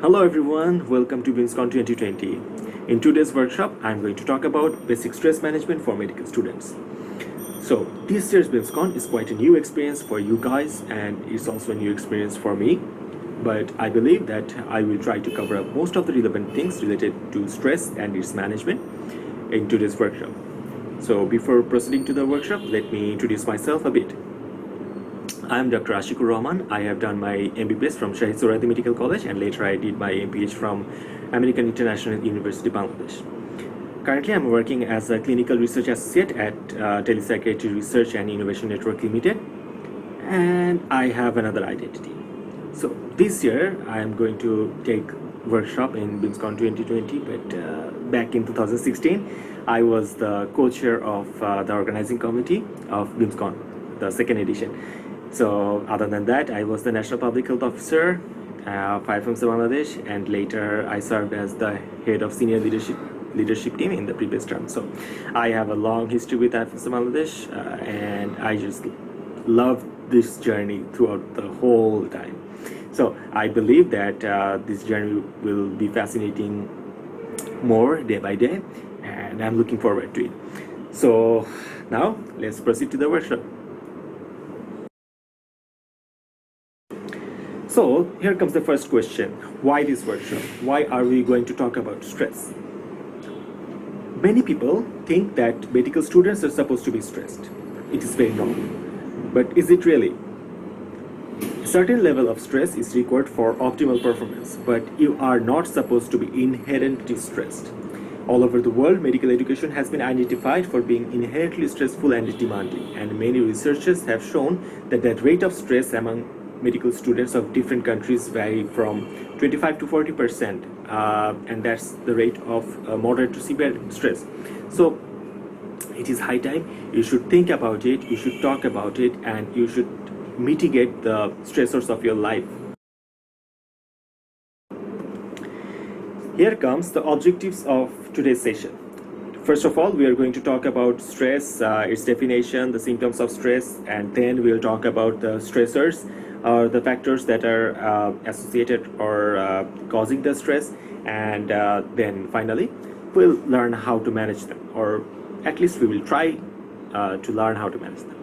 Hello everyone, welcome to BIMSSCON 2020. In today's workshop, I'm going to talk about basic stress management for medical students. So this year's BIMSSCON is quite a new experience for you guys and it's also a new experience for me. But I believe that I will try to cover up most of the relevant things related to stress and its management in today's workshop. So before proceeding to the workshop, let me introduce myself a bit. I am Dr. Ashiqur Rahman. I have done my MBBS from Shahid Medical College and later I did my MPH from American International University, Bangladesh. Currently, I'm working as a clinical research associate at Telepsychiatry Research and Innovation Network Limited, and I have another identity. So this year, I am going to take workshop in BIMSSCON 2020, but back in 2016, I was the co-chair of the organizing committee of BIMSSCON, the second edition. So other than that, I was the National Public Health Officer, fired from Bangladesh, and later I served as the head of senior leadership team in the previous term. So I have a long history with IFMC Bangladesh, and I just love this journey throughout the whole time. So I believe that this journey will be fascinating more day by day, and I'm looking forward to it. So now let's proceed to the workshop. So here comes the first question. Why this workshop? Why are we going to talk about stress? Many people think that medical students are supposed to be stressed. It is very wrong. But is it really? A certain level of stress is required for optimal performance, but you are not supposed to be inherently stressed. All over the world, medical education has been identified for being inherently stressful and demanding, and many researchers have shown that the rate of stress among medical students of different countries vary from 25 to 40%, and that's the rate of moderate to severe stress. So it is high time you should think about it, you should talk about it, and you should mitigate the stressors of your life. Here comes the objectives of today's session. First of all, we are going to talk about stress, its definition, the symptoms of stress, and then we'll talk about the stressors, the factors that are associated or causing the stress, and then finally we'll learn how to manage them, or at least we will try to learn how to manage them.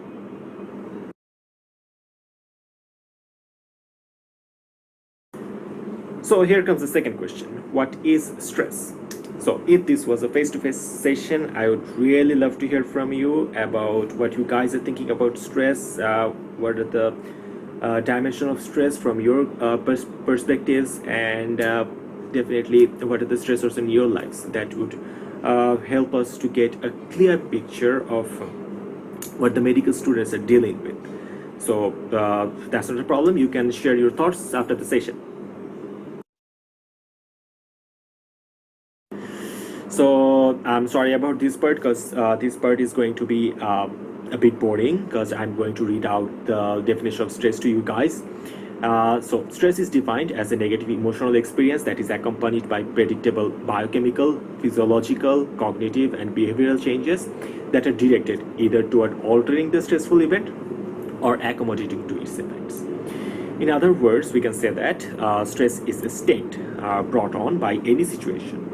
So here comes the second question. What is stress? So if this was a face-to-face session, I would really love to hear from you about what you guys are thinking about stress, what are the dimension of stress from your perspectives, and definitely what are the stressors in your lives that would help us to get a clear picture of what the medical students are dealing with. So that's not a problem. You can share your thoughts after the session. So I'm sorry about this part, because this part is going to be a bit boring, because I'm going to read out the definition of stress to you guys. So stress is defined as a negative emotional experience that is accompanied by predictable biochemical, physiological, cognitive, and behavioral changes that are directed either toward altering the stressful event or accommodating to its effects. In other words, we can say that stress is a state brought on by any situation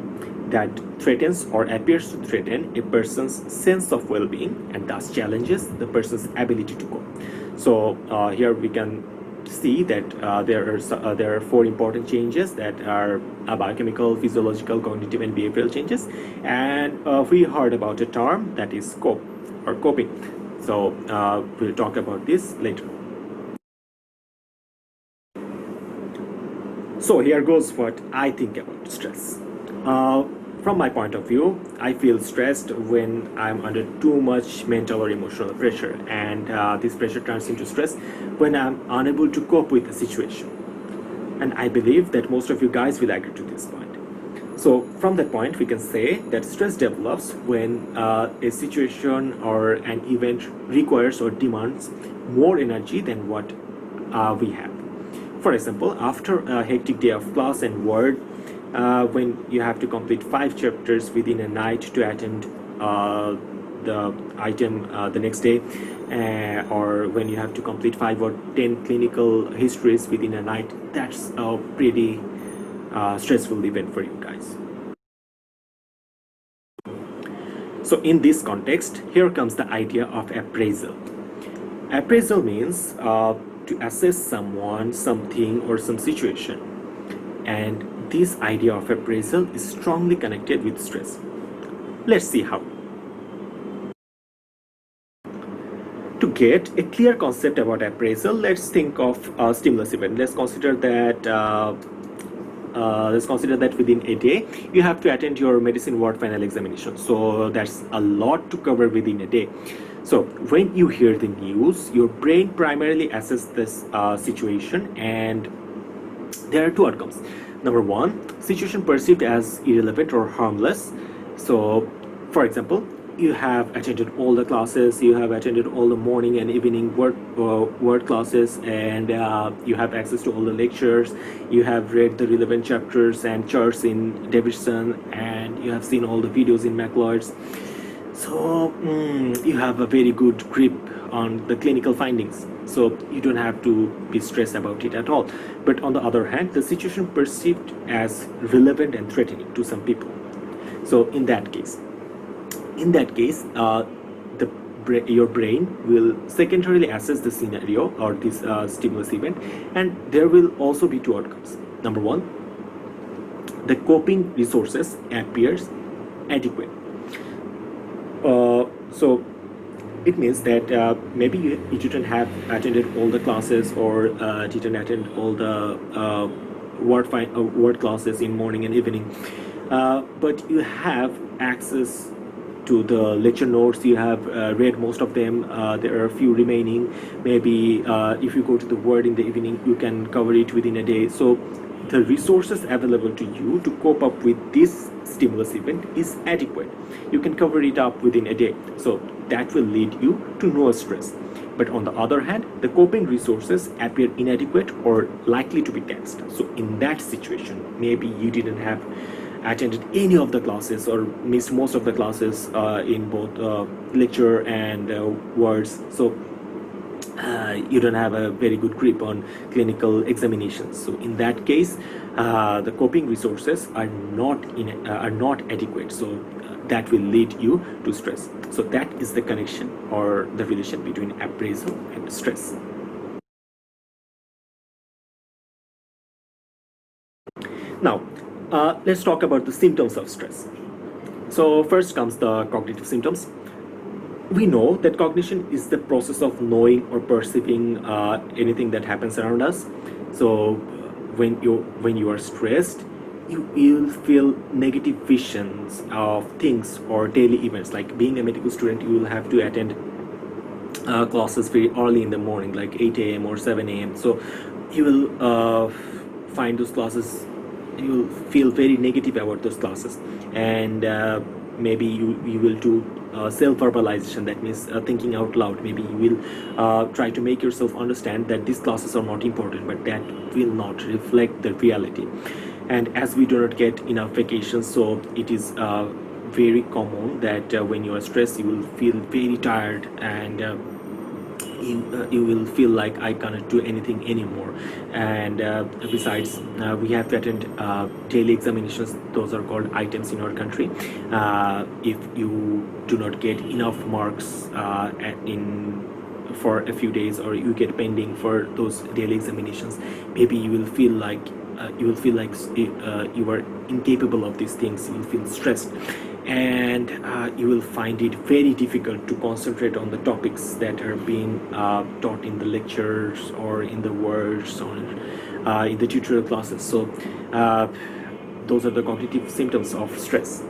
that threatens or appears to threaten a person's sense of well-being and thus challenges the person's ability to cope. So here we can see that there are four important changes that are biochemical, physiological, cognitive, and behavioral changes, and we heard about a term that is cope or coping. So we'll talk about this later. So here goes what I think about stress. From my point of view, I feel stressed when I'm under too much mental or emotional pressure, and this pressure turns into stress when I'm unable to cope with the situation. And I believe that most of you guys will agree to this point. So from that point, we can say that stress develops when a situation or an event requires or demands more energy than what we have. For example, after a hectic day of class and work, when you have to complete 5 chapters within a night to attend the item the next day, or when you have to complete 5 or 10 clinical histories within a night, that's a pretty stressful event for you guys. So in this context, here comes the idea of appraisal. Appraisal means to assess someone, something, or some situation. And this idea of appraisal is strongly connected with stress. Let's see how. To get a clear concept about appraisal, let's think of a stimulus event. Let's consider that within a day you have to attend your medicine ward final examination. So that's a lot to cover within a day. So when you hear the news, your brain primarily assesses this situation, and there are two outcomes. Number one, situation perceived as irrelevant or harmless. So for example, you have attended all the classes, you have attended all the morning and evening word classes, and you have access to all the lectures, you have read the relevant chapters and charts in Davidson, and you have seen all the videos in Macleod's. So you have a very good grip on the clinical findings, so you don't have to be stressed about it at all. But on the other hand, the situation perceived as relevant and threatening to some people. So in that case, your brain will secondarily assess the scenario or this stimulus event, and there will also be two outcomes. Number one, the coping resources appears adequate. So it means that maybe you didn't have attended all the classes, or didn't attend all the word classes in morning and evening, but you have access to the lecture notes, you have read most of them, there are a few remaining. Maybe if you go to the word in the evening, you can cover it within a day. So the resources available to you to cope up with this stimulus event is adequate. You can cover it up within a day. So that will lead you to no stress. But on the other hand, the coping resources appear inadequate or likely to be taxed. So in that situation, maybe you didn't have attended any of the classes or missed most of the classes in both lecture and words. So you don't have a very good grip on clinical examinations. So in that case, the coping resources are not adequate. So that will lead you to stress. So that is the connection or the relation between appraisal and stress. Now, let's talk about the symptoms of stress. So first comes the cognitive symptoms. We know that cognition is the process of knowing or perceiving anything that happens around us. So when you are stressed, you will feel negative visions of things or daily events. Like being a medical student, you will have to attend classes very early in the morning, like 8 a.m. or 7 a.m. So you will find those classes, you will feel very negative about those classes, and maybe you will do self-verbalization. That means thinking out loud. Maybe you will try to make yourself understand that these classes are not important, but that will not reflect the reality. And as we do not get enough vacations, so it is very common that when you are stressed, you will feel very tired, and you will feel like I cannot do anything anymore. And besides, we have to attend daily examinations. Those are called items in our country. If you do not get enough marks for a few days, or you get pending for those daily examinations, maybe you will feel like you are incapable of these things. You will feel stressed, and you will find it very difficult to concentrate on the topics that are being taught in the lectures or in the words or in the tutorial classes. So those are the cognitive symptoms of stress.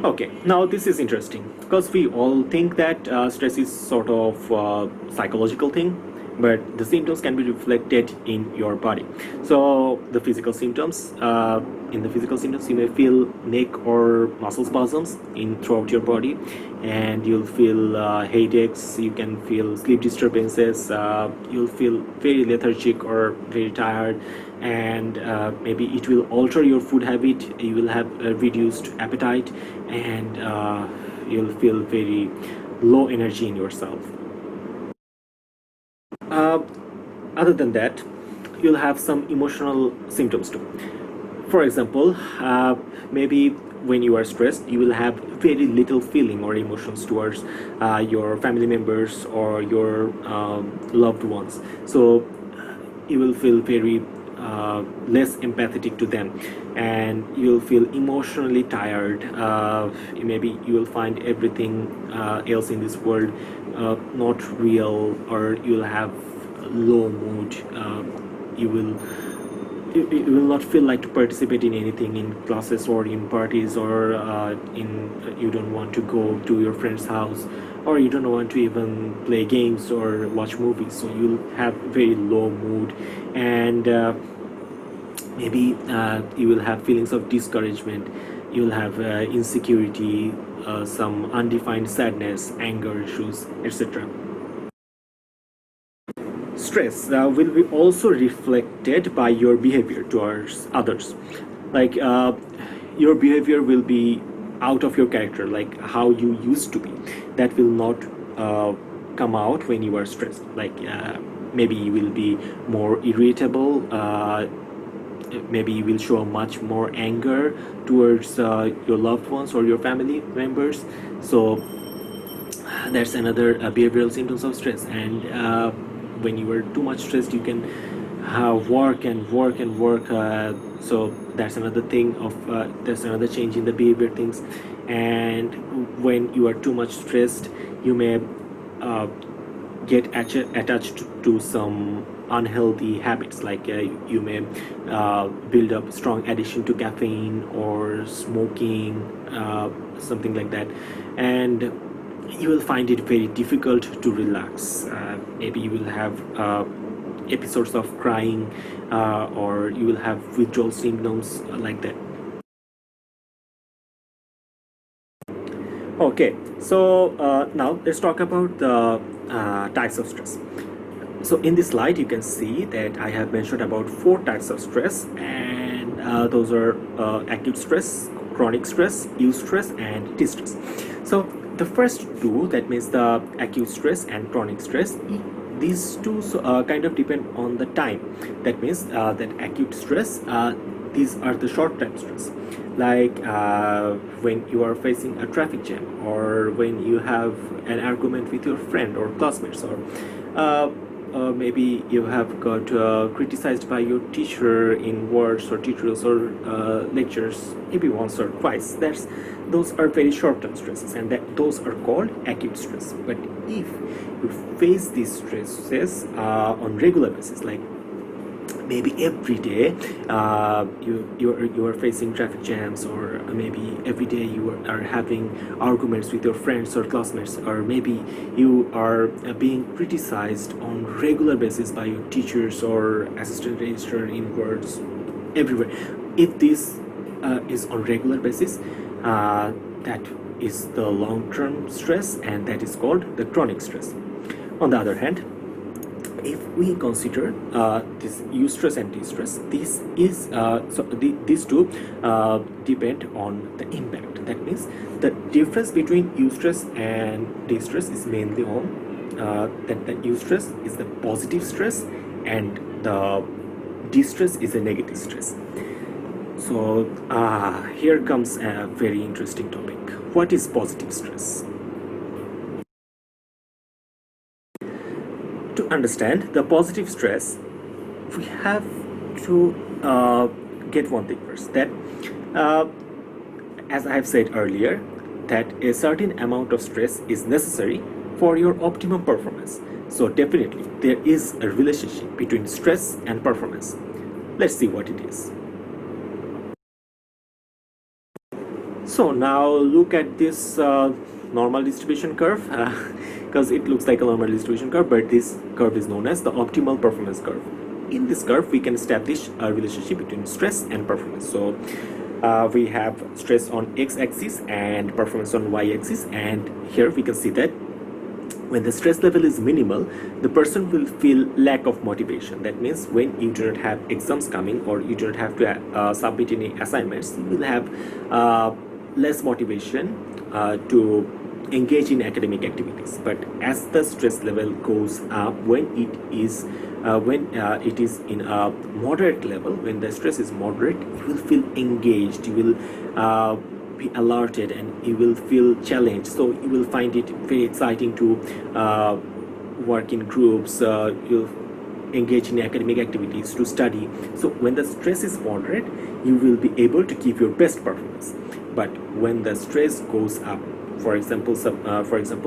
Okay, now this is interesting, because we all think that stress is sort of psychological thing, but the symptoms can be reflected in your body. So the physical symptoms, in the physical symptoms, you may feel neck or muscle spasms throughout your body, and you'll feel headaches, you can feel sleep disturbances, you'll feel very lethargic or very tired, and maybe it will alter your food habit. You will have a reduced appetite, and you'll feel very low energy in yourself. Other than that, you'll have some emotional symptoms too. For example, maybe when you are stressed, you will have very little feeling or emotions towards your family members or your loved ones. So you will feel very less empathetic to them, and you'll feel emotionally tired. Maybe you will find everything else in this world not real, or you'll have low mood. You will you will not feel like to participate in anything, in classes or in parties, or you don't want to go to your friend's house, or you don't want to even play games or watch movies. So you'll have very low mood, and maybe you will have feelings of discouragement. You will have insecurity, some undefined sadness, anger issues, etc. Stress will be also reflected by your behavior towards others. Like your behavior will be out of your character, like how you used to be. That will not come out when you are stressed. Like maybe you will be more irritable. Maybe you will show much more anger towards your loved ones or your family members. So that's another behavioral symptoms of stress. And when you are too much stressed, you can work and work and work. So that's another thing of that's another change in the behavior things. And when you are too much stressed, you may get attached to some unhealthy habits. Like you may build up strong addiction to caffeine or smoking, something like that. And you will find it very difficult to relax. Maybe you will have episodes of crying, or you will have withdrawal symptoms like that. Okay, so now let's talk about the types of stress. So in this slide you can see that I have mentioned about 4 types of stress, and those are acute stress, chronic stress, eustress, and distress. So the first two, that means the acute stress and chronic stress, these two kind of depend on the time. That means that acute stress, these are the short time stress, like when you are facing a traffic jam, or when you have an argument with your friend or classmates, or maybe you have got criticized by your teacher in words or tutorials or lectures, maybe once or twice. Those are very short-term stresses, and those are called acute stress. But if you face these stresses on regular basis, like maybe every day you are facing traffic jams, or maybe every day you are having arguments with your friends or classmates, or maybe you are being criticized on regular basis by your teachers or assistant registrar in words everywhere. If this is on regular basis, that is the long-term stress, and that is called the chronic stress. On the other hand, if we consider this eustress and distress, these two depend on the impact. That means the difference between eustress and distress is mainly on that the eustress is the positive stress and the distress is a negative stress. So here comes a very interesting topic. What is positive stress? To understand the positive stress, we have to get one thing first, that as I have said earlier, that a certain amount of stress is necessary for your optimum performance. So definitely there is a relationship between stress and performance. Let's see what it is. So now look at this normal distribution curve, because it looks like a normal distribution curve, but this curve is known as the optimal performance curve. In this curve, we can establish a relationship between stress and performance. So we have stress on x-axis and performance on y-axis, and here we can see that when the stress level is minimal, the person will feel lack of motivation. That means when you do not have exams coming, or you do not have to submit any assignments, you will have less motivation to engage in academic activities. But as the stress level goes up, when it is in a moderate level, when the stress is moderate, you will feel engaged, you will be alerted, and you will feel challenged. So you will find it very exciting to work in groups, you engage in academic activities, to study. So when the stress is moderate, you will be able to give your best performance. But when the stress goes up, for example,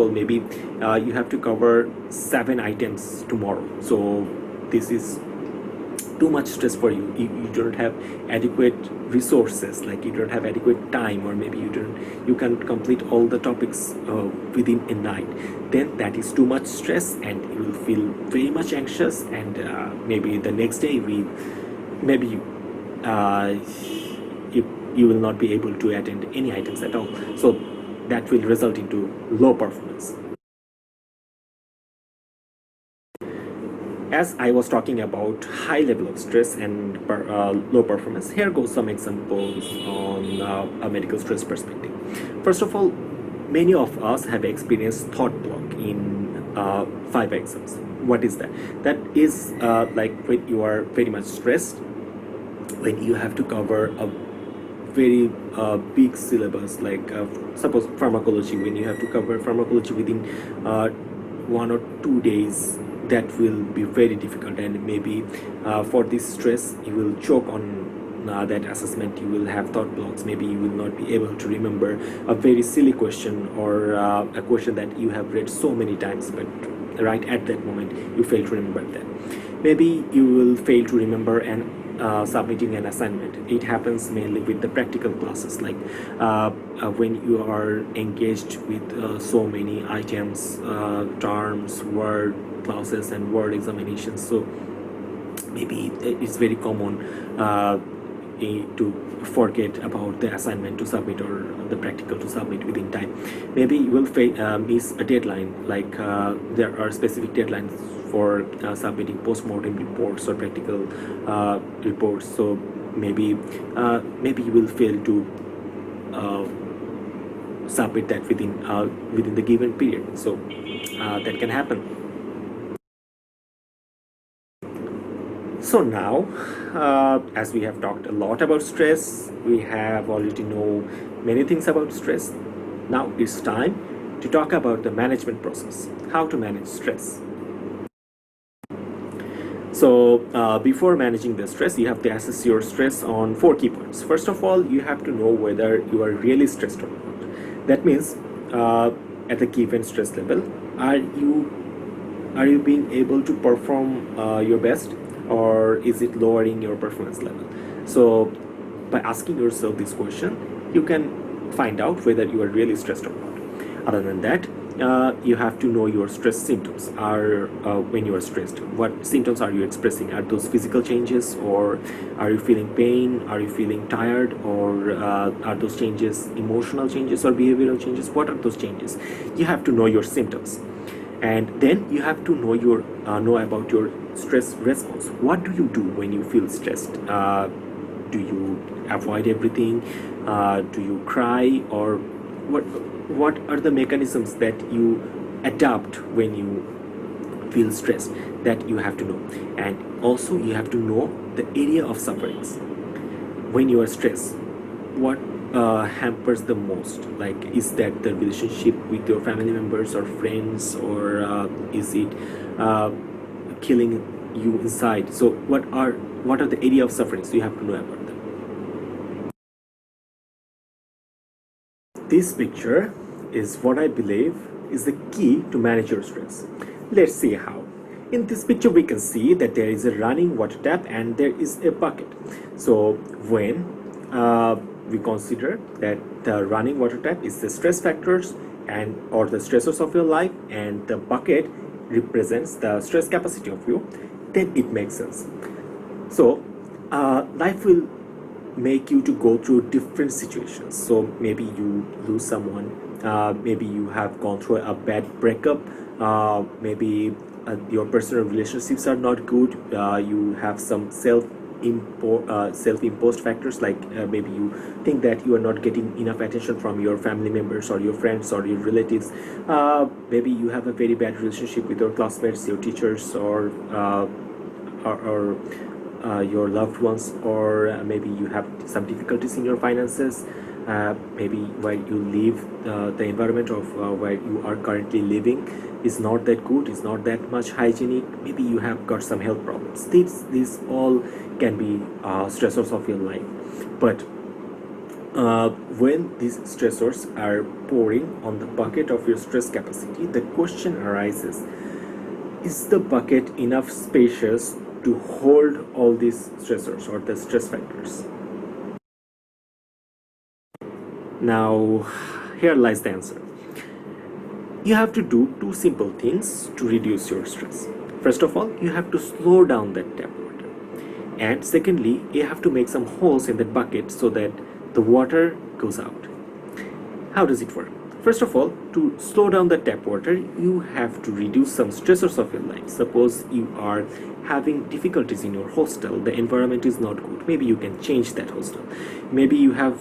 maybe you have to cover 7 items tomorrow, so this is too much stress for you. You don't have adequate resources, like you don't have adequate time, or maybe you can complete all the topics within a night. Then that is too much stress, and you will feel very much anxious, and maybe the next day you will not be able to attend any items at all. So that will result into low performance. As I was talking about high level of stress and low performance, here goes some examples on a medical stress perspective. First of all, many of us have experienced thought block in 5 exams. What is that? That is like when you are very much stressed, when you have to cover a very big syllabus, like suppose pharmacology, when you have to cover pharmacology within 1 or 2 days, that will be very difficult, and maybe for this stress you will choke on that assessment. You will have thought blocks, maybe you will not be able to remember a very silly question, or a question that you have read so many times, but right at that moment you fail to remember that. Maybe you will fail to remember and submitting an assignment. It happens mainly with the practical classes, like when you are engaged with so many items, terms, word classes, and word examinations. So maybe it's very common to forget about the assignment to submit, or the practical to submit within time. Maybe you will miss a deadline, like there are specific deadlines for submitting post-mortem reports or practical reports. So maybe you will fail to submit that within the given period. So that can happen. So now, as we have talked a lot about stress, we have already know many things about stress. Now it's time to talk about the management process, how to manage stress. So before managing the stress, you have to assess your stress on 4 key points. First of all, you have to know whether you are really stressed or not. That means at a given stress level, are you being able to perform your best, or is it lowering your performance level? So by asking yourself this question, you can find out whether you are really stressed or not. Other than that, you have to know your stress symptoms. When you are stressed, what symptoms are you expressing? Are those physical changes, or are you feeling pain? Are you feeling tired, or are those changes emotional changes or behavioral changes? What are those changes? You have to know your symptoms, and then you have to know about your stress response. What do you do when you feel stressed? Do you avoid everything? Do you cry, or what are the mechanisms that you adapt when you feel stressed? That you have to know. And also you have to know the area of sufferings. When you are stressed, what hampers the most? Like, is that the relationship with your family members or friends, or is it killing you inside? So what are the area of sufferings? You have to know about them. This picture is what I believe is the key to manage your stress. Let's see how. In this picture we can see that there is a running water tap and there is a bucket. So when we consider that the running water tap is the stress factors or the stressors of your life, and the bucket represents the stress capacity of you, then it makes sense. So life will make you to go through different situations. So maybe you lose someone, maybe you have gone through a bad breakup, maybe your personal relationships are not good, you have some self self-imposed factors, like maybe you think that you are not getting enough attention from your family members or your friends or your relatives. Maybe you have a very bad relationship with your classmates, your teachers, or your loved ones, or maybe you have some difficulties in your finances. Maybe where you live, the environment of where you are currently living is not that good, is not that much hygienic. Maybe you have got some health problems. These all can be stressors of your life. But when these stressors are pouring on the bucket of your stress capacity, the question arises: is the bucket enough spacious to hold all these stressors or the stress factors? Now, here lies the answer. You have to do two simple things to reduce your stress. First of all, you have to slow down that tap water. And secondly, you have to make some holes in that bucket so that the water goes out. How does it work? First of all, to slow down the tap water, you have to reduce some stressors of your life. Suppose you are having difficulties in your hostel, the environment is not good. Maybe you can change that hostel. Maybe you have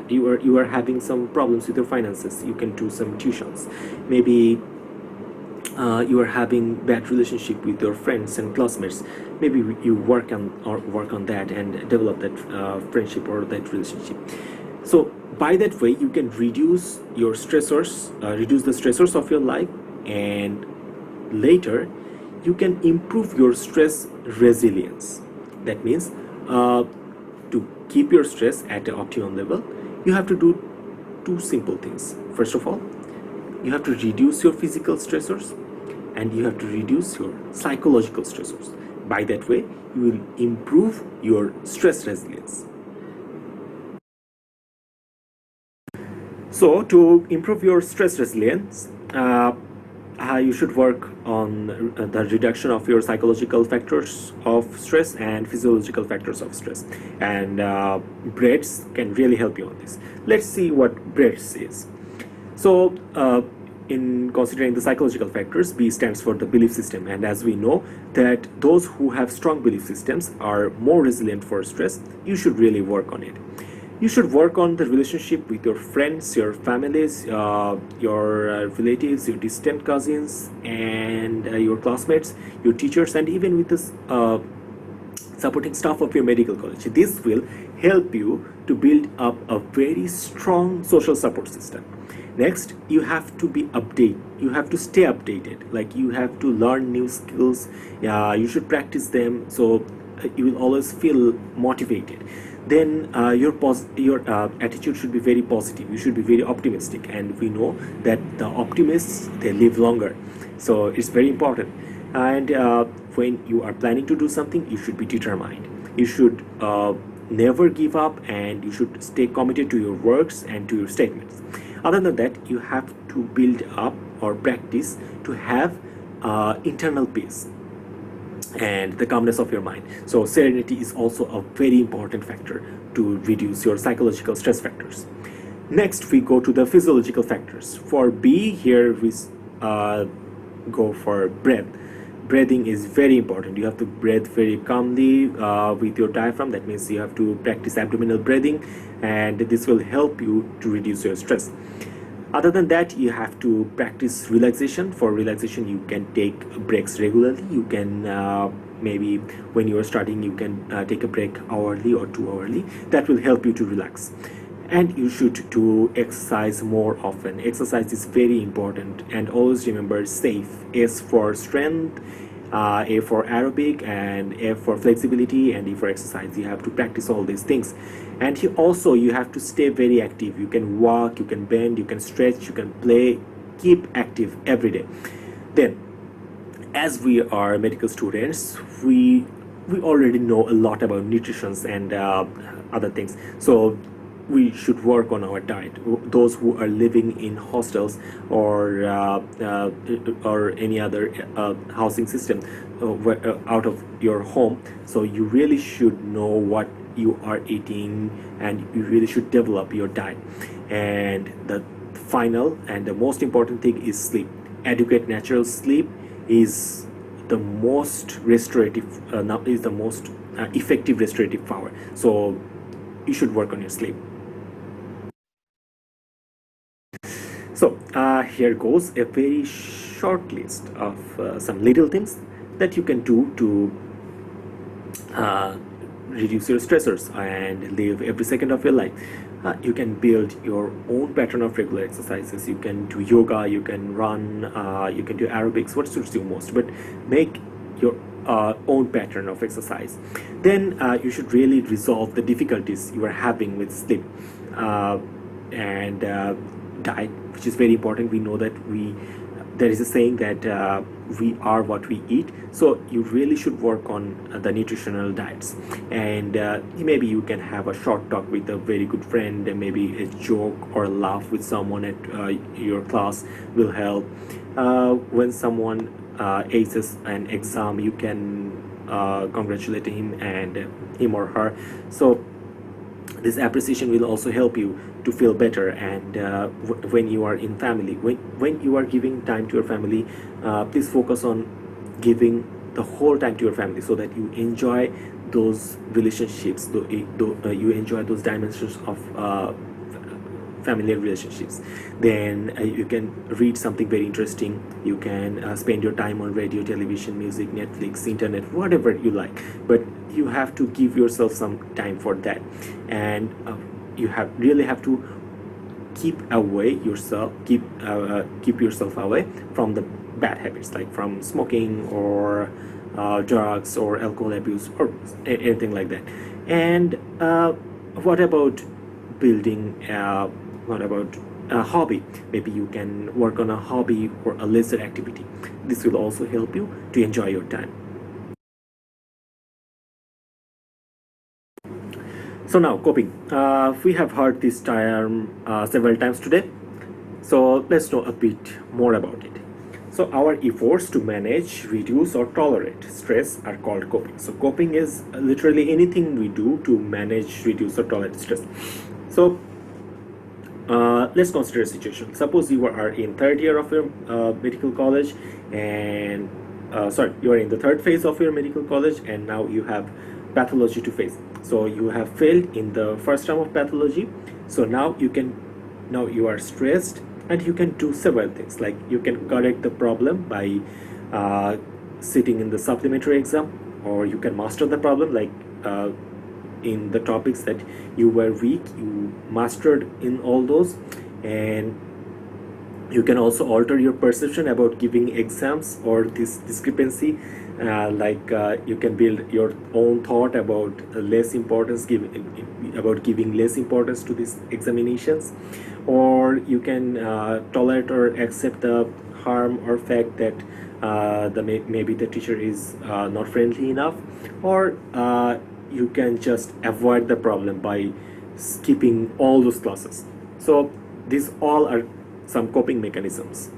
you are having some problems with your finances. You can do some tuitions. Maybe you are having bad relationship with your friends and classmates. Maybe you work on that and develop that friendship or that relationship. So by that way, you can reduce your stressors, reduce the stressors of your life, and later you can improve your stress resilience. That means to keep your stress at the optimum level, you have to do two simple things. First of all, you have to reduce your physical stressors, and you have to reduce your psychological stressors. By that way, you will improve your stress resilience. So to improve your stress resilience, you should work on the reduction of your psychological factors of stress and physiological factors of stress, and breaths can really help you on this. Let's see what breaths is. So in considering the psychological factors, B stands for the belief system, and as we know that those who have strong belief systems are more resilient for stress, you should really work on it. You should work on the relationship with your friends, your families, your relatives, your distant cousins, and your classmates, your teachers, and even with the supporting staff of your medical college. This will help you to build up a very strong social support system. Next, you have to be updated. You have to stay updated. Like, you have to learn new skills. You should practice them, so you will always feel motivated. Then your attitude should be very positive. You should be very optimistic, and we know that the optimists, they live longer, so it's very important. And when you are planning to do something, you should be determined. You should never give up, and you should stay committed to your works and to your statements. Other than that, you have to build up or practice to have internal peace and the calmness of your mind. So serenity is also a very important factor to reduce your psychological stress factors. Next, we go to the physiological factors. For B, here we go for breath. Breathing is very important. You have to breathe very calmly with your diaphragm. That means you have to practice abdominal breathing, and this will help you to reduce your stress. Other than that, you have to practice relaxation. For relaxation, you can take breaks regularly. You can maybe when you are starting, you can take a break hourly or 2 hourly. That will help you to relax. And you should do exercise more often. Exercise is very important, and always remember SAFE. S for strength, A for aerobic, and F for flexibility, and E for exercise. You have to practice all these things. And also you have to stay very active. You can walk, you can bend, you can stretch, you can play. Keep active every day. Then, as we are medical students, we already know a lot about nutrition and other things. So we should work on our diet. Those who are living in hostels or any other housing system out of your home, so you really should know what you are eating, and you really should develop your diet. And the final and the most important thing is sleep. Adequate natural sleep is the most restorative, now is the most effective restorative power. So you should work on your sleep. So here goes a very short list of some little things that you can do to reduce your stressors and live every second of your life. You can build your own pattern of regular exercises. You can do yoga, you can run, you can do aerobics, what suits you most, but make your own pattern of exercise. Then you should really resolve the difficulties you are having with sleep and diet, which is very important. We know that there is a saying that we are what we eat, so you really should work on the nutritional diets. And maybe you can have a short talk with a very good friend, and maybe a joke or a laugh with someone at your class will help. When someone aces an exam, you can congratulate him or her. So this appreciation will also help you to feel better. And when you are in family, when you are giving time to your family, please focus on giving the whole time to your family, so that you enjoy those relationships, you enjoy those dimensions of familiar relationships. Then you can read something very interesting. You can spend your time on radio, television, music, Netflix, internet, whatever you like, but you have to give yourself some time for that. And you really have to keep yourself away from the bad habits, like from smoking or drugs or alcohol abuse or anything like that. And what about building what about a hobby? Maybe you can work on a hobby or a leisure activity. This will also help you to enjoy your time. So now, coping. We have heard this term several times today. So let's know a bit more about it. So our efforts to manage, reduce, or tolerate stress are called coping. So coping is literally anything we do to manage, reduce, or tolerate stress. So let's consider a situation. Suppose you are in third year of your medical college, and you are in the third phase of your medical college, and now you have pathology to face. So you have failed in the first term of pathology. So now you are stressed, and you can do several things. Like you can correct the problem by sitting in the supplementary exam, or you can master the problem, like in the topics that you were weak, you mastered in all those. And you can also alter your perception about giving exams or this discrepancy, you can build your own thought about giving less importance to these examinations. Or you can tolerate or accept the harm or fact that maybe the teacher is not friendly enough. Or you can just avoid the problem by skipping all those classes. So these all are some coping mechanisms.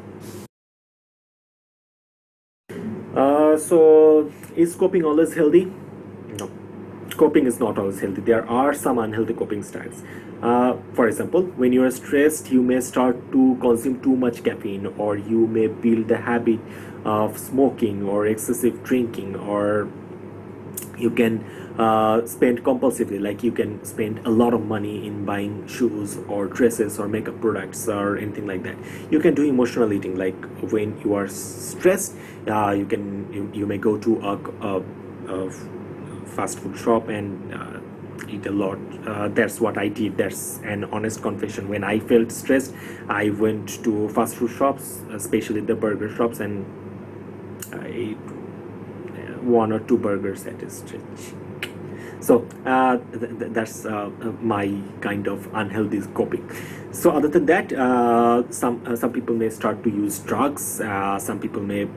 So is coping always healthy? No, coping is not always healthy. There are some unhealthy coping styles. For example, when you are stressed, you may start to consume too much caffeine, or you may build the habit of smoking or excessive drinking, or you can spend compulsively, like you can spend a lot of money in buying shoes or dresses or makeup products or anything like that. You can do emotional eating, like when you are stressed, you may go to a fast food shop and eat a lot. That's what I did. That's an honest confession. When I felt stressed, I went to fast food shops, especially the burger shops, and I ate 1 or 2 burgers at a stretch. So that's my kind of unhealthy coping. So other than that, some people may start to use drugs. Some people may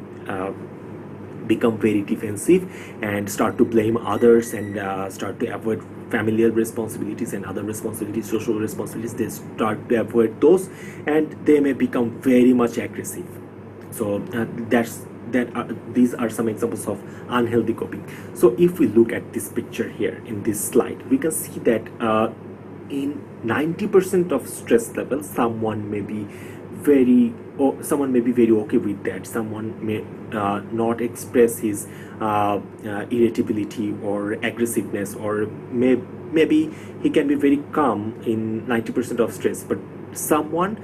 become very defensive and start to blame others, and start to avoid familial responsibilities and other responsibilities, social responsibilities. They start to avoid those, and they may become very much aggressive. So these are some examples of unhealthy coping. So if we look at this picture here in this slide, we can see that in 90% of stress levels, someone may be very someone may be very okay with that. Someone may not express his irritability or aggressiveness, or maybe he can be very calm in 90% of stress, but someone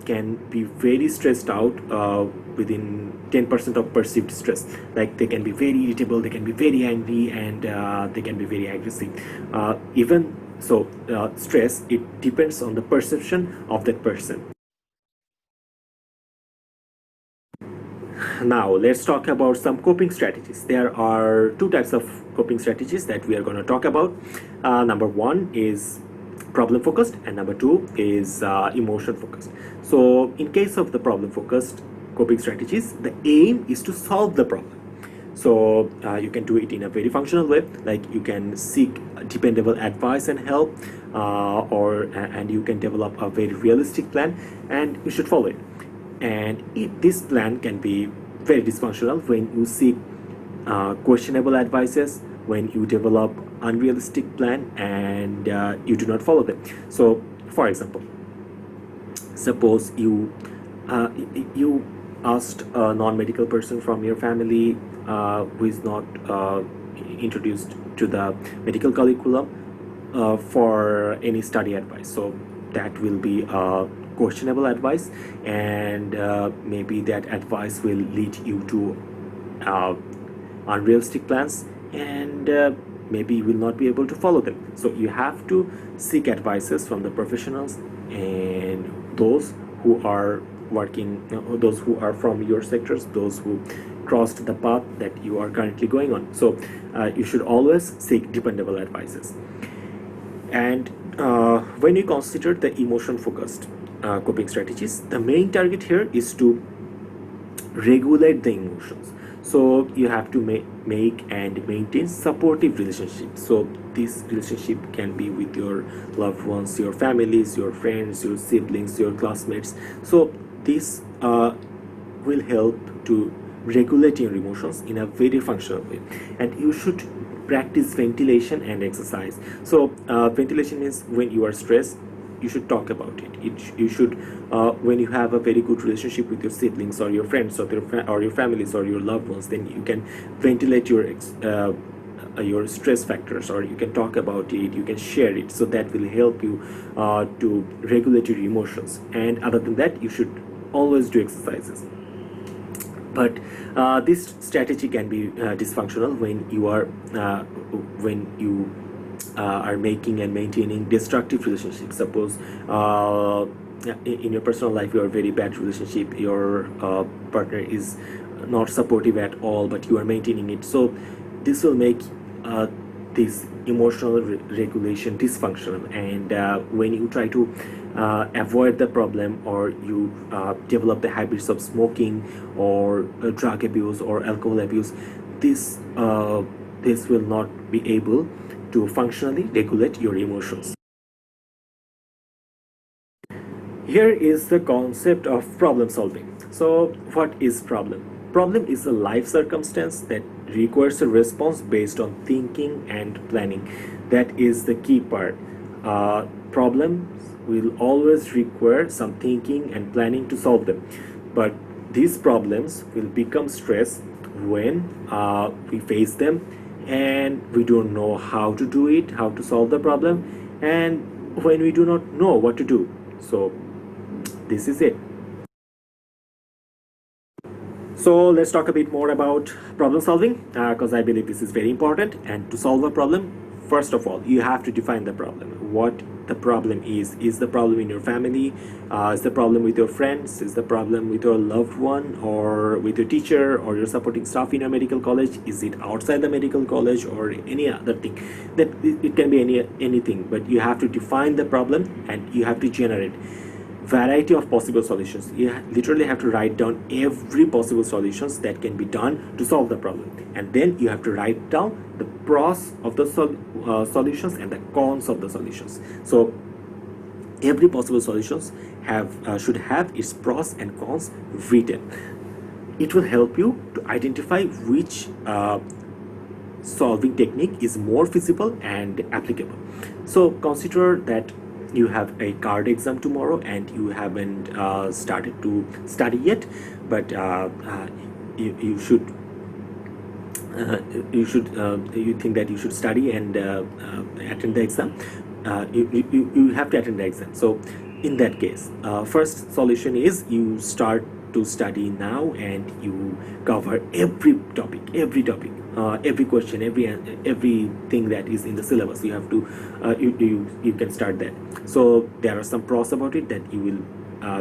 can be very stressed out within 10% of perceived stress. Like they can be very irritable, they can be very angry, and they can be very aggressive. Even so, stress, it depends on the perception of that person. Now let's talk about some coping strategies. There are two types of coping strategies that we are going to talk about. Number one is problem focused, and number two is emotion focused. So in case of the problem focused coping strategies, the aim is to solve the problem. So you can do it in a very functional way, like you can seek dependable advice and help, and you can develop a very realistic plan, and you should follow it. And this plan can be very dysfunctional when you seek questionable advices, when you develop unrealistic plan and you do not follow them. So for example, suppose you asked a non-medical person from your family who is not introduced to the medical curriculum for any study advice. So that will be questionable advice, and maybe that advice will lead you to unrealistic plans, and maybe you will not be able to follow them. So you have to seek advices from the professionals and those who are working, those who are from your sectors, those who crossed the path that you are currently going on. So you should always seek dependable advices. And when you consider the emotion focused coping strategies, the main target here is to regulate the emotions. So you have to make and maintain supportive relationships. So this relationship can be with your loved ones, your families, your friends, your siblings, your classmates. So this will help to regulate your emotions in a very functional way. And you should practice ventilation and exercise. So ventilation means when you are stressed, you should talk about it. You should when you have a very good relationship with your siblings or your friends or your families or your loved ones, then you can ventilate your stress factors, or you can talk about it, you can share it. So that will help you to regulate your emotions. And other than that, you should always do exercises. But this strategy can be dysfunctional when you are making and maintaining destructive relationships. Suppose in your personal life you are very bad relationship, your partner is not supportive at all, but you are maintaining it. So this will make this emotional regulation dysfunctional. And when you try to avoid the problem, or you develop the habits of smoking or drug abuse or alcohol abuse, this will not be able to functionally regulate your emotions. Here is the concept of problem solving. So what is problem? Problem is a life circumstance that requires a response based on thinking and planning. That is the key part. Problems will always require some thinking and planning to solve them. But these problems will become stress when we face them and we don't know how to do it, how to solve the problem, and when we do not know what to do. So this is it. So let's talk a bit more about problem solving, because I believe this is very important. And to solve a problem, first of all, you have to define the problem. What the problem is. Is the problem in your family? Is the problem with your friends? Is the problem with your loved one, or with your teacher, or your supporting staff in your medical college? Is it outside the medical college, or any other thing? That it can be anything, but you have to define the problem and you have to generate variety of possible solutions. You literally have to write down every possible solutions that can be done to solve the problem, and then you have to write down the pros of the solutions and the cons of the solutions. So every possible solutions should have its pros and cons written. It will help you to identify which solving technique is more feasible and applicable. So consider that you have a card exam tomorrow and you haven't started to study yet, but you should you think that you should study and attend the exam. You have to attend the exam. So in that case, first solution is you start to study now and you cover every topic, every question, everything that is in the syllabus. You have to you can start that. So there are some pros about it, that you will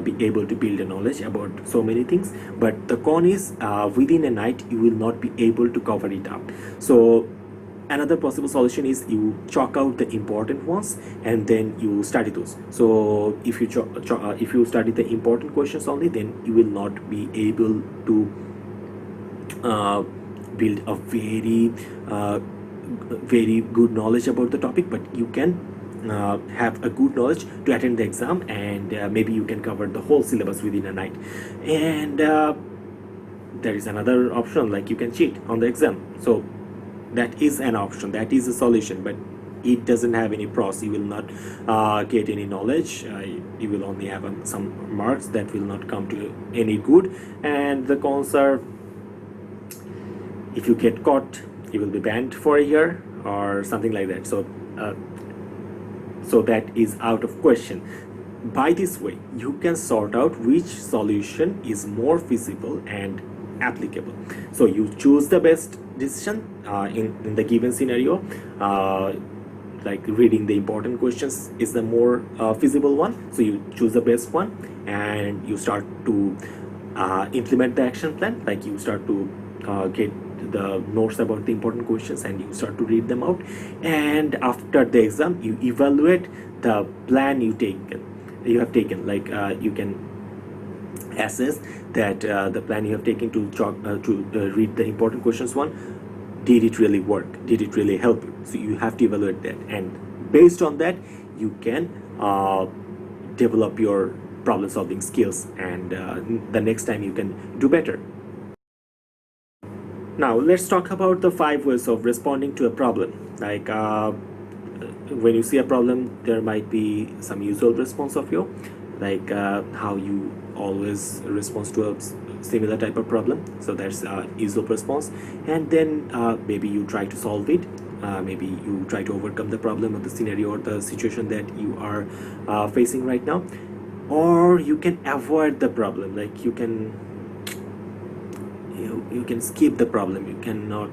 be able to build a knowledge about so many things, but the con is within a night you will not be able to cover it up. So another possible solution is you chalk out the important ones and then you study those. So if you study the important questions only, then you will not be able to build a very good knowledge about the topic, but you can have a good knowledge to attend the exam, and maybe you can cover the whole syllabus within a night. And there is another option, like you can cheat on the exam. So that is an option, that is a solution, but it doesn't have any pros. You will not get any knowledge. You will only have some marks that will not come to any good. And the cons are, if you get caught, you will be banned for a year or something like that. So that is out of question. By this way, you can sort out which solution is more feasible and applicable. So you choose the best decision in the given scenario. Like reading the important questions is the more feasible one. So you choose the best one and you start to implement the action plan. Like you start to get the notes about the important questions and you start to read them out. And after the exam, you evaluate the plan you have taken. Like you can assess that the plan you have taken to read the important questions one, did it really work? Did it really help you? So you have to evaluate that, and based on that, you can develop your problem solving skills, and the next time you can do better. Now let's talk about the 5 ways of responding to a problem. Like when you see a problem, there might be some usual response of you, like how you always respond to a similar type of problem. So that's usual response. And then maybe you try to solve it. Maybe you try to overcome the problem or the scenario or the situation that you are facing right now. Or you can avoid the problem. Like you can skip the problem. You cannot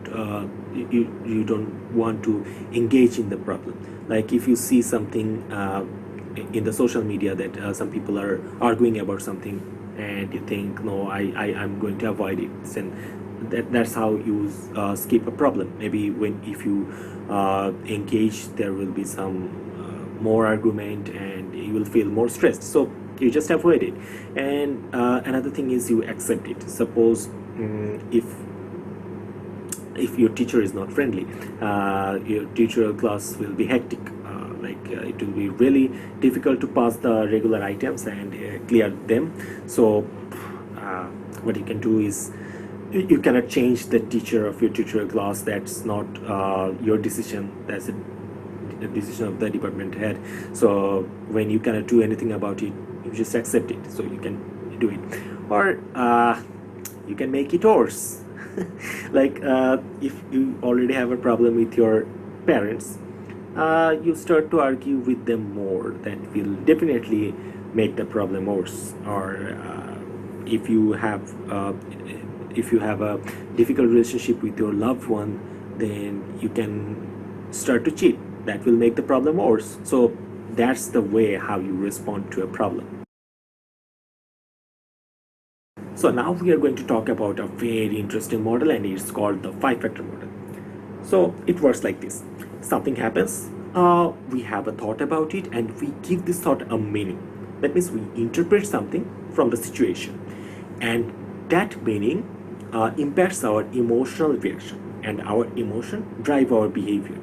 you don't want to engage in the problem. Like if you see something in the social media that some people are arguing about something, and you think, no, I'm going to avoid it, and that's how you skip a problem. Maybe if you engage, there will be some more argument and you will feel more stressed, so you just avoid it. And another thing is you accept it. Suppose if your teacher is not friendly, your teacher class will be hectic, it will be really difficult to pass the regular items and clear them. So what you can do is you cannot change the teacher of your tutorial class. That's not your decision. That's a decision of the department head. So when you cannot do anything about it, you just accept it. So you can do it, or you can make it worse. Like if you already have a problem with your parents, you start to argue with them more. That will definitely make the problem worse. Or if you have a difficult relationship with your loved one, then you can start to cheat. That will make the problem worse. So that's the way how you respond to a problem. So now we are going to talk about a very interesting model, and it's called the 5-factor model. So it works like this. Something happens, we have a thought about it, and we give this thought a meaning. That means we interpret something from the situation, and that meaning impacts our emotional reaction, and our emotion drive our behavior,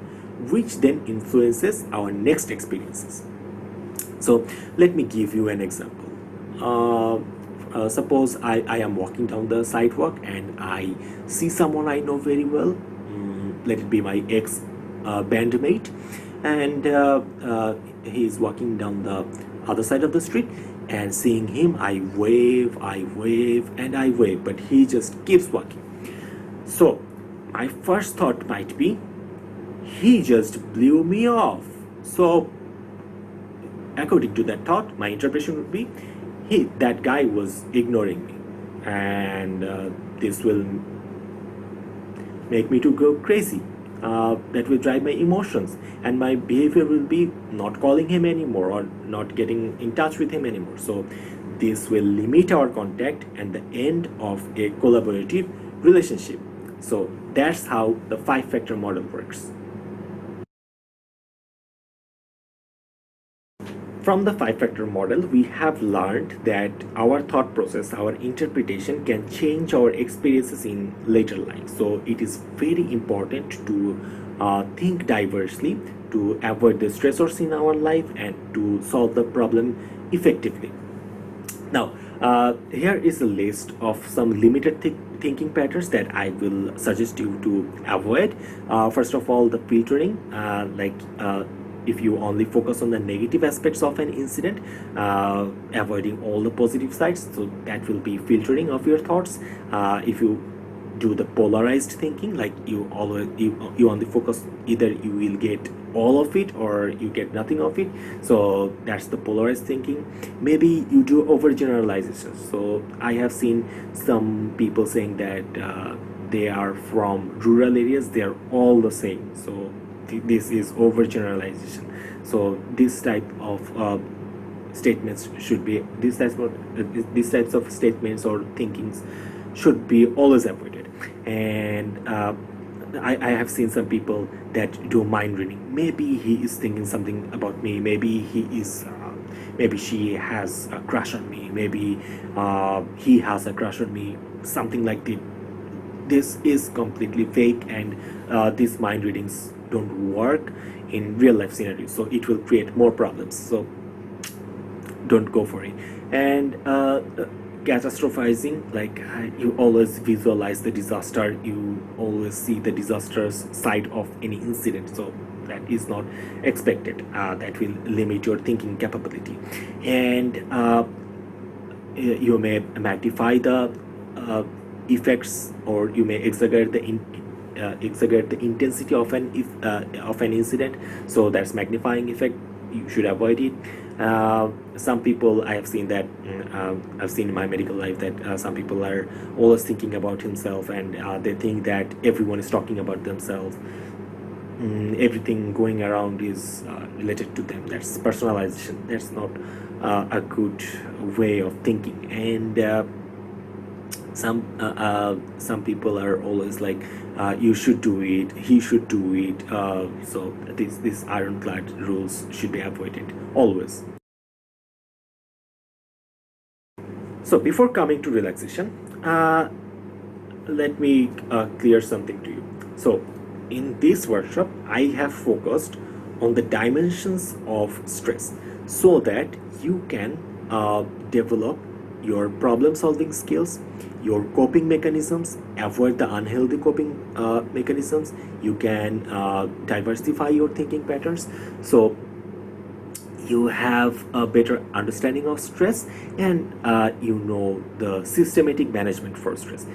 which then influences our next experiences. So let me give you an example. Suppose I am walking down the sidewalk and I see someone I know very well. Let it be my ex bandmate, and he's walking down the other side of the street, and seeing him, I wave, and I wave, but he just keeps walking. So my first thought might be, he just blew me off. So according to that thought, my interpretation would be, that guy was ignoring me, and this will make me to go crazy. That will drive my emotions, and my behavior will be not calling him anymore or not getting in touch with him anymore. So this will limit our contact and the end of a collaborative relationship. So that's how the 5-factor model works. From the 5-factor model, we have learned that our thought process, our interpretation can change our experiences in later life. So it is very important to think diversely, to avoid the stressors in our life, and to solve the problem effectively. Now, here is a list of some limited thinking patterns that I will suggest you to avoid. First of all, the filtering, if you only focus on the negative aspects of an incident, avoiding all the positive sides, so that will be filtering of your thoughts. If you do the polarized thinking, like you only focus, either you will get all of it or you get nothing of it, so that's the polarized thinking. Maybe you do overgeneralization. So I have seen some people saying that they are from rural areas, they are all the same. So this is overgeneralization. So this type of statements should be, these types of statements or thinkings should be always avoided. And I have seen some people that do mind reading. Maybe he is thinking something about me, maybe maybe she has a crush on me, maybe he has a crush on me, something like that. This is completely fake, and these mind readings don't work in real life scenarios, so it will create more problems. So don't go for it. And catastrophizing, like you always visualize the disaster, you always see the disastrous side of any incident, so that is not expected. That will limit your thinking capability. And you may magnify the effects, or you may exaggerate the intensity of an incident, so that's magnifying effect. You should avoid it. Some people, I have seen that, I've seen in my medical life that some people are always thinking about himself, and they think that everyone is talking about themselves. Everything going around is related to them. That's personalization. That's not a good way of thinking. And some people are always like, you should do it, he should do it. So these ironclad rules should be avoided always. So before coming to relaxation, let me clear something to you. So in this workshop, I have focused on the dimensions of stress, so that you can develop your problem solving skills, your coping mechanisms, avoid the unhealthy coping mechanisms. You can diversify your thinking patterns, so you have a better understanding of stress, and you know the systematic management for stress.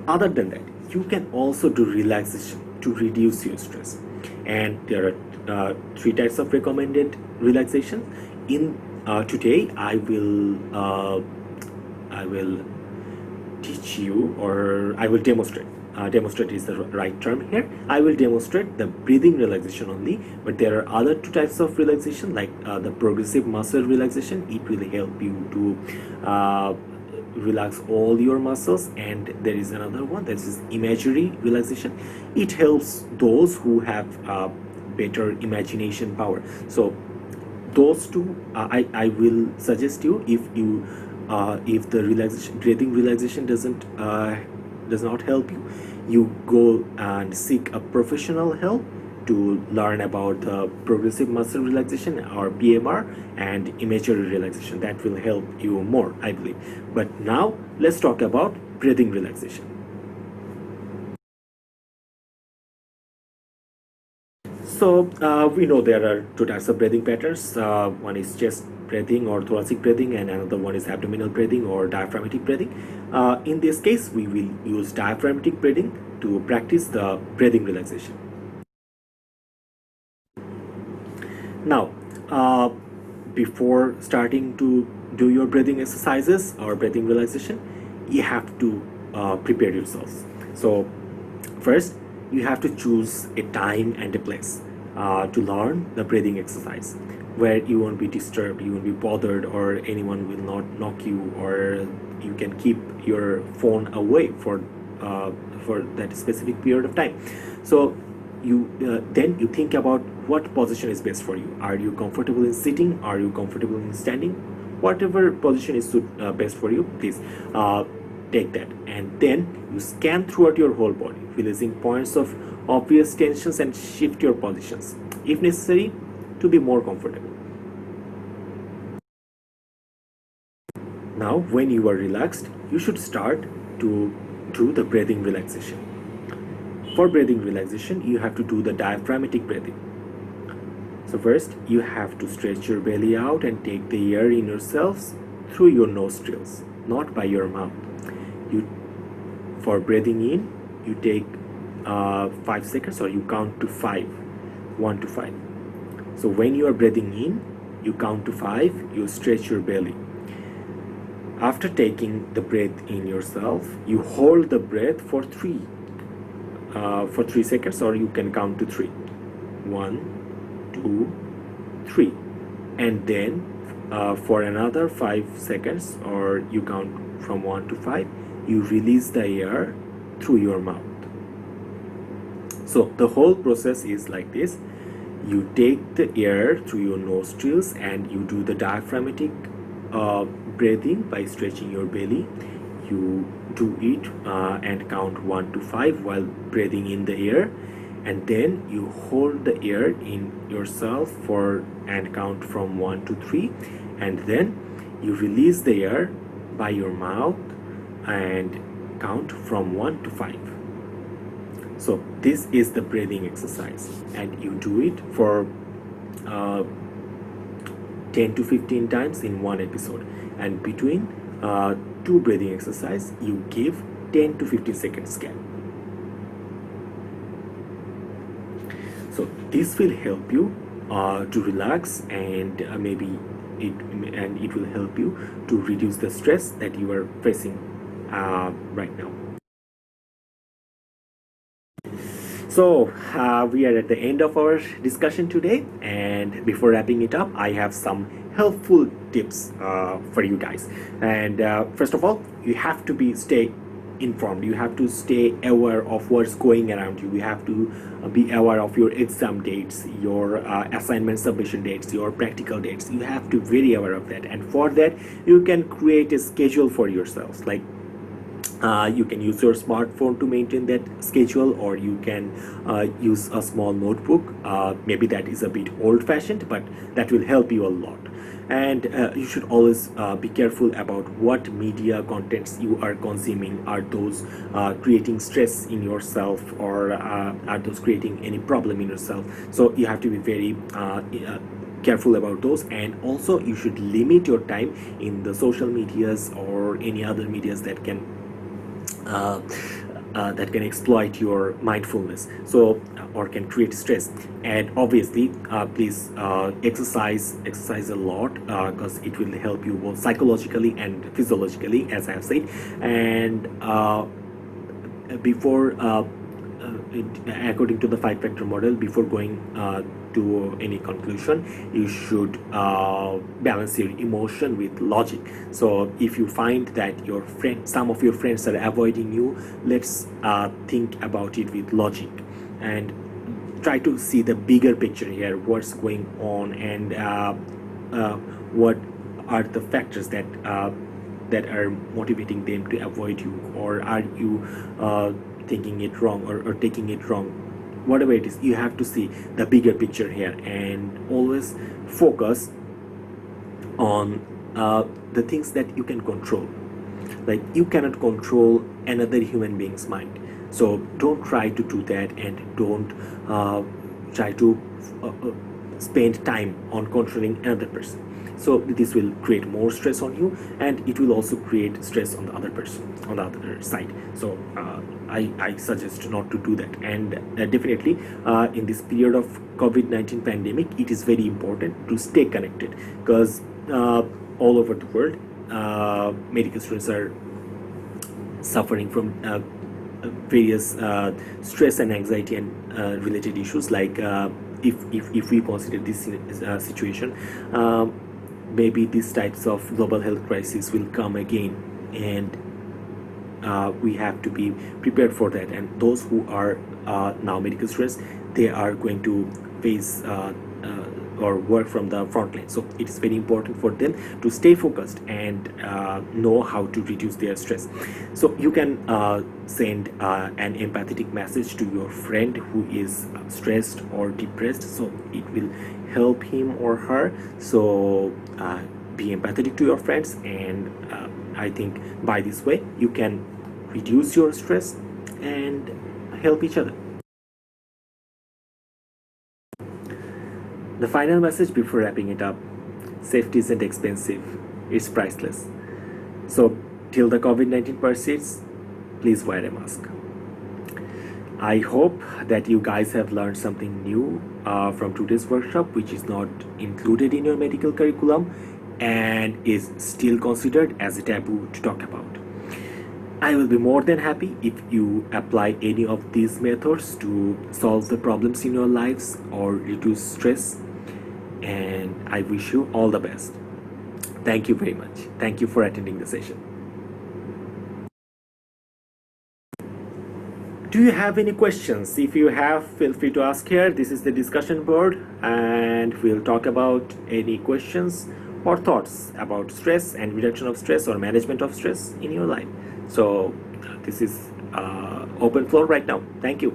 Other than that, you can also do relaxation to reduce your stress, and there are 3 types of recommended relaxation. In today I will teach you, or I will demonstrate. Demonstrate is the right term here. I will demonstrate the breathing relaxation only, but there are other 2 types of relaxation, like the progressive muscle relaxation. It will help you to relax all your muscles, and there is another one, that is imagery relaxation. It helps those who have better imagination power. So those 2 I will suggest you. If the breathing relaxation does not help you, you go and seek a professional help to learn about the progressive muscle relaxation, or PMR, and imagery relaxation. That will help you more, I believe. But now let's talk about breathing relaxation. We know there are two types of breathing patterns. One is chest breathing or thoracic breathing, and another one is abdominal breathing or diaphragmatic breathing. In this case, we will use diaphragmatic breathing to practice the breathing relaxation. Now, before starting to do your breathing exercises or breathing relaxation, you have to prepare yourselves. So, first, you have to choose a time and a place to learn the breathing exercise where you won't be disturbed, you won't be bothered, or anyone will not knock you, or you can keep your phone away for that specific period of time. So you then you think about what position is best for you. Are you comfortable in sitting? Are you comfortable in standing? Whatever position is best for you, please take that, and then you scan throughout your whole body, releasing points of obvious tensions and shift your positions if necessary to be more comfortable. Now, when you are relaxed, you should start to do the breathing relaxation. For breathing relaxation, you have to do the diaphragmatic breathing. So first, you have to stretch your belly out and take the air in yourselves through your nostrils, not by your mouth. For breathing in, you take 5 seconds, or you count to 5, 1 to 5. So when you are breathing in, you count to 5, you stretch your belly. After taking the breath in yourself, you hold the breath for 3 seconds, or you can count to 3. 1, 2, 3. And then for another 5 seconds, or you count from 1 to 5, you release the air through your mouth. So the whole process is like this. You take the air through your nostrils and you do the diaphragmatic breathing by stretching your belly. You do it and count 1 to 5 while breathing in the air, and then you hold the air in yourself and count from 1 to 3, and then you release the air by your mouth and count from 1 to 5. So this is the breathing exercise, and you do it for 10 to 15 times in one episode, and between two breathing exercise you give 10 to 15 seconds gap. So this will help you to relax, and it will help you to reduce the stress that you are facing right now. So we are at the end of our discussion today, and before wrapping it up, I have some helpful tips for you guys. And first of all, you have to stay informed. You have to stay aware of what's going around you. You have to be aware of your exam dates, your assignment submission dates, your practical dates. You have to be very aware of that, and for that you can create a schedule for yourselves. Like you can use your smartphone to maintain that schedule, or you can use a small notebook. Maybe that is a bit old-fashioned, but that will help you a lot. And you should always be careful about what media contents you are consuming. Are those creating stress in yourself, or are those creating any problem in yourself? So you have to be very careful about those. And also you should limit your time in the social medias or any other medias that can exploit your mindfulness, so or can create stress. And obviously please exercise a lot, because it will help you both psychologically and physiologically, as I have said. And according to the 5-factor model, before going to any conclusion, you should balance your emotion with logic. So if you find that some of your friends are avoiding you, let's think about it with logic and try to see the bigger picture here, what's going on, and what are the factors that are motivating them to avoid you, or are you thinking it wrong or taking it wrong. Whatever it is, you have to see the bigger picture here, and always focus on the things that you can control. Like, you cannot control another human being's mind, so don't try to do that, and don't try to spend time on controlling another person. So this will create more stress on you, and it will also create stress on the other person, on the other side. So I suggest not to do that. And definitely in this period of COVID-19 pandemic, it is very important to stay connected, because all over the world medical students are suffering from various stress and anxiety and related issues. Like if we consider this situation, maybe these types of global health crisis will come again, and we have to be prepared for that. And those who are now medical students, they are going to face or work from the front line. So it is very important for them to stay focused and know how to reduce their stress. So you can send an empathetic message to your friend who is stressed or depressed, so it will help him or her. So be empathetic to your friends, and I think by this way you can reduce your stress and help each other. The final message before wrapping it up: safety isn't expensive, it's priceless. So till the COVID-19 persists, please wear a mask. I hope that you guys have learned something new from today's workshop, which is not included in your medical curriculum and is still considered as a taboo to talk about. I will be more than happy if you apply any of these methods to solve the problems in your lives or reduce stress, and I wish you all the best. Thank you very much. Thank you for attending the session. Do you have any questions? If you have, feel free to ask here. This is the discussion board, and we'll talk about any questions or thoughts about stress and reduction of stress or management of stress in your life. So this is open floor right now. Thank you.